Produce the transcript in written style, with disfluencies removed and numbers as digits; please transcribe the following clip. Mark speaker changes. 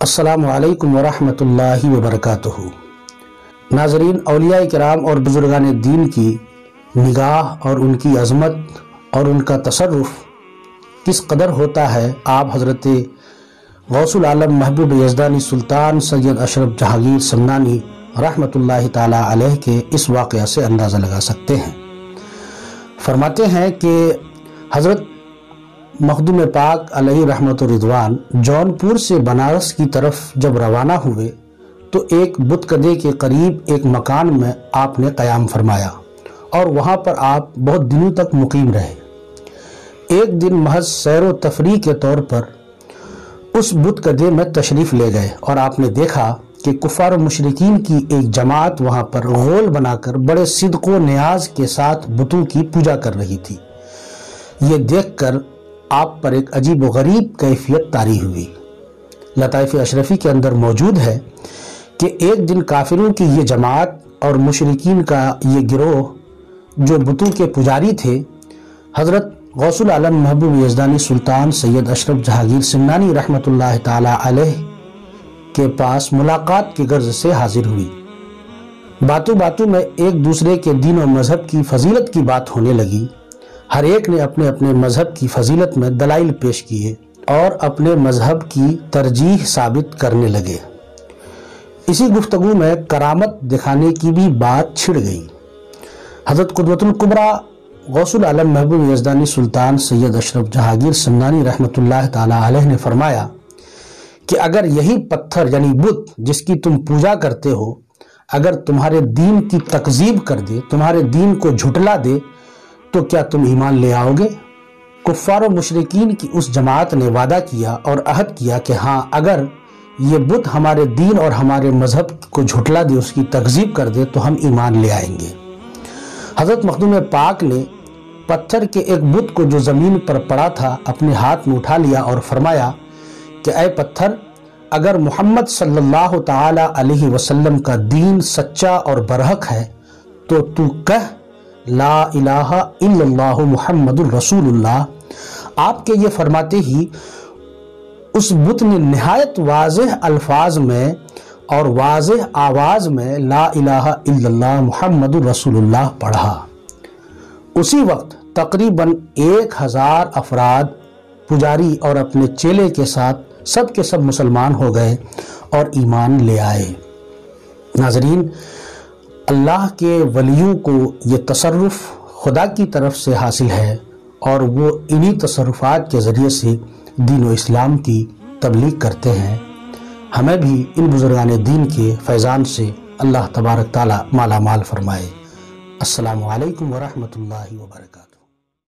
Speaker 1: अस्सलामु अलैकुम वरहमतुल्लाहि वबरकातुहू। नाज़रीन, औलिया किराम और बुजुर्गान दीन की निगाह और उनकी अज़मत और उनका तसर्रुफ़ किस कदर होता है, आप हज़रत गौसुल आलम महबूब यज़दानी सुल्तान सैयद अशरफ जहांगीर समनानी रहमतुल्लाहि ताला अलैह के इस वाक़या से अंदाज़ा लगा सकते हैं। फरमाते हैं कि हज़रत मखदूम पाक अलैहि रहमत व रिज़वान जौनपुर से बनारस की तरफ जब रवाना हुए तो एक बुतकदे के करीब एक मकान में आपने क़याम फरमाया और वहाँ पर आप बहुत दिनों तक मुकीम रहे। एक दिन महज सैर व तफरीह के तौर पर उस बुतकदे में तशरीफ़ ले गए और आपने देखा कि कुफ़ार व मुशरिकीन की एक जमात वहाँ पर गोल बनाकर बड़े सिद्क़ व नियाज के साथ बुतों की पूजा कर रही थी। ये देखकर आप पर एक अजीब व गरीब कैफियत तारी हुई। लताइफ़ अशरफी के अंदर मौजूद है कि एक दिन काफिरों की ये जमात और मुशरिकीन का ये गिरोह जो बुतों के पुजारी थे, हज़रत गौसुल आलम महबूब यज़दानी सुल्तान सैयद अशरफ जहांगीर समनानी रहमतुल्लाहि ताला अलैह के पास मुलाकात की गर्ज से हाजिर हुई। बातों बातों में एक दूसरे के दीन और मज़हब की फजीलत की बात होने लगी। हर एक ने अपने अपने मज़हब की फजीलत में दलाइल पेश किए और अपने मज़हब की तरजीह साबित करने लगे। इसी गुफ्तगू में करामत दिखाने की भी बात छिड़ गई। हज़रत क़ुदवतुल कुबरा गौसुल आलम महबूब यज़दानी सुल्तान सैयद अशरफ जहांगीर समनानी रहमतुल्लाहि ताला अलैह ने फरमाया कि अगर यही पत्थर यानी बुत जिसकी तुम पूजा करते हो, अगर तुम्हारे दीन की तकज़ीब कर दे, तुम्हारे दीन को झुटला दे, तो क्या तुम ईमान ले आओगे? कुफ़ार व मुशरिकीन की उस जमात ने वादा किया और अहद किया कि हाँ, अगर ये बुत हमारे दीन और हमारे मज़हब को झुटला दे, उसकी तकज़ीब कर दे, तो हम ईमान ले आएंगे। हज़रत मखदूम पाक ने पत्थर के एक बुत को जो ज़मीन पर पड़ा था अपने हाथ में उठा लिया और फरमाया कि ऐ पत्थर, अगर मोहम्मद सल्लल्लाहु ताला अलैहि वसल्लम का दीन सच्चा और बरहक है तो तू कह ला इलाहा इल्लल्लाहु मुहम्मदुर रसूलुल्लाह। आपके ये फरमाते ही उस बुत ने निहायत वाज़ेह अल्फाज में और वाज़ेह आवाज़ में ला इलाहा इल्लल्लाह मुहम्मदुर रसूलुल्लाह पढ़ा। उसी वक्त तकरीबन 1000 अफराद पुजारी और अपने चेले के साथ सब के सब मुसलमान हो गए और ईमान ले आए। नाज़रीन, अल्लाह के वलियों को ये तसर्रुफ़ खुदा की तरफ से हासिल है और वो इन्हीं तसर्रुफ़ात के ज़रिए से दीन व इस्लाम की तबलीग करते हैं। हमें भी इन बुज़ुर्गान दीन के फैज़ान से अल्लाह तबारक ताला माला माल फरमाए। अस्सलामु अलैकुम व रहमतुल्लाहि व बरकातुहू।